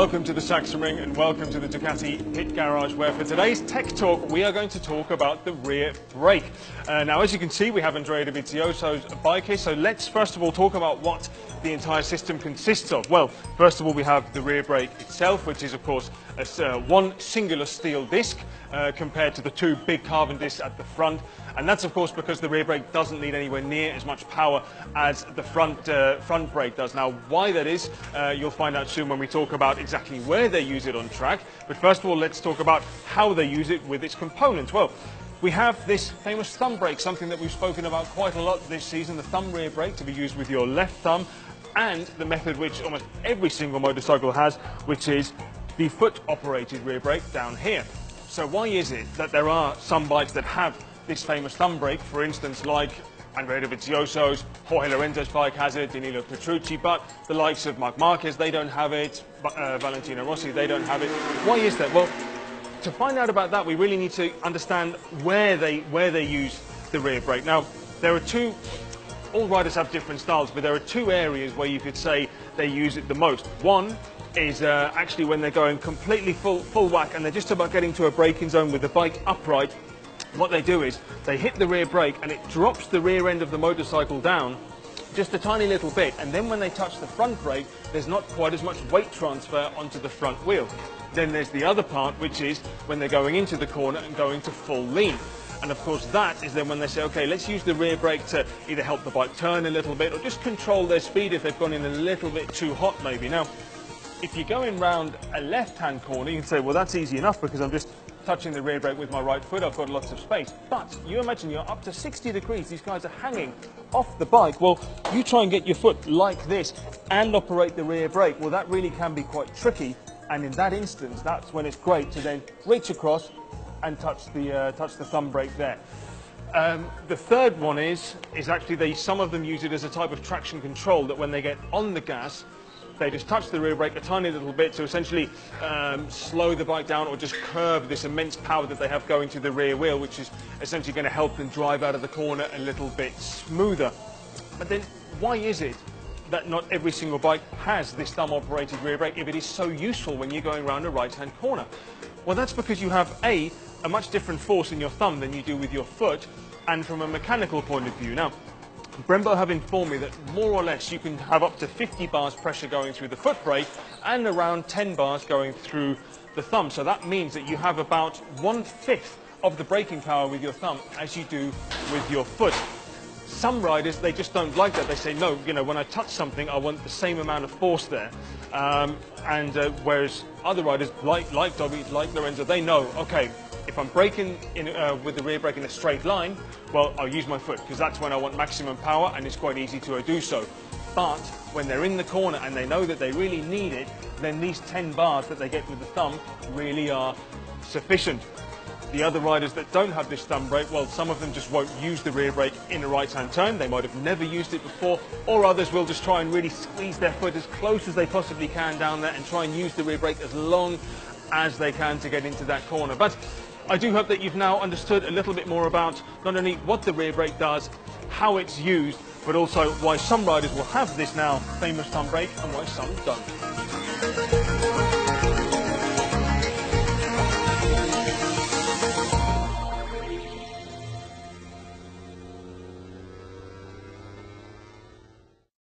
Welcome to the Ring and welcome to the Ducati Pit Garage, where for today's Tech Talk we are going to talk about the rear brake. Now, as you can see, we have Andrea Dovizioso's bike here, so let's first of all talk about what the entire system consists of. Well, first of all, we have the rear brake itself, which is of course one singular steel disc compared to the two big carbon discs at the front. And that's of course because the rear brake doesn't need anywhere near as much power as the front brake does. Now, why that is, you'll find out soon when we talk about exactly where they use it on track. But first of all, let's talk about how they use it with its components. Well, we have this famous thumb brake, something that we've spoken about quite a lot this season, the thumb rear brake, to be used with your left thumb, and the method which almost every single motorcycle has, which is the foot-operated rear brake down here. So why is it that there are some bikes that have this famous thumb brake, for instance, like Andrea Dovizioso's, Jorge Lorenzo's bike has it, Danilo Petrucci, but the likes of Marc Marquez, they don't have it, Valentino Rossi, they don't have it. Why is that? Well, to find out about that, we really need to understand where they use the rear brake. Now, there are two, all riders have different styles, but there are two areas where you could say they use it the most. One is actually when they're going completely full whack and they're just about getting to a braking zone with the bike upright. What they do is they hit the rear brake and it drops the rear end of the motorcycle down just a tiny little bit, and then when they touch the front brake, there's not quite as much weight transfer onto the front wheel. Then there's the other part, which is when they're going into the corner and going to full lean. And of course that is then when they say, okay, let's use the rear brake to either help the bike turn a little bit or just control their speed if they've gone in a little bit too hot maybe. Now, if you're going round a left-hand corner, you can say, well, that's easy enough because I'm just touching the rear brake with my right foot, I've got lots of space. But you imagine you're up to 60 degrees, these guys are hanging off the bike. Well, you try and get your foot like this and operate the rear brake. Well, that really can be quite tricky. And in that instance, that's when it's great to then reach across and touch the thumb brake there. The third one is actually some of them use it as a type of traction control, that when they get on the gas, they just touch the rear brake a tiny little bit to essentially slow the bike down or just curb this immense power that they have going to the rear wheel, which is essentially going to help them drive out of the corner a little bit smoother. But then why is it that not every single bike has this thumb-operated rear brake if it is so useful when you're going around a right-hand corner? Well, that's because you have a much different force in your thumb than you do with your foot, and from a mechanical point of view. Now, Brembo have informed me that more or less you can have up to 50 bars pressure going through the foot brake and around 10 bars going through the thumb. So that means that you have about 1/5 of the braking power with your thumb as you do with your foot. Some riders, they just don't like that. They say, no, you know, when I touch something, I want the same amount of force there. Whereas other riders, like Dobby, like Lorenzo, they know, okay, if I'm braking with the rear brake in a straight line, well, I'll use my foot because that's when I want maximum power and it's quite easy to do so. But when they're in the corner and they know that they really need it, then these 10 bars that they get with the thumb really are sufficient. The other riders that don't have this thumb brake, well, some of them just won't use the rear brake in a right-hand turn. They might have never used it before, or others will just try and really squeeze their foot as close as they possibly can down there and try and use the rear brake as long as they can to get into that corner. But I do hope that you've now understood a little bit more about not only what the rear brake does, how it's used, but also why some riders will have this now famous thumb brake and why some don't.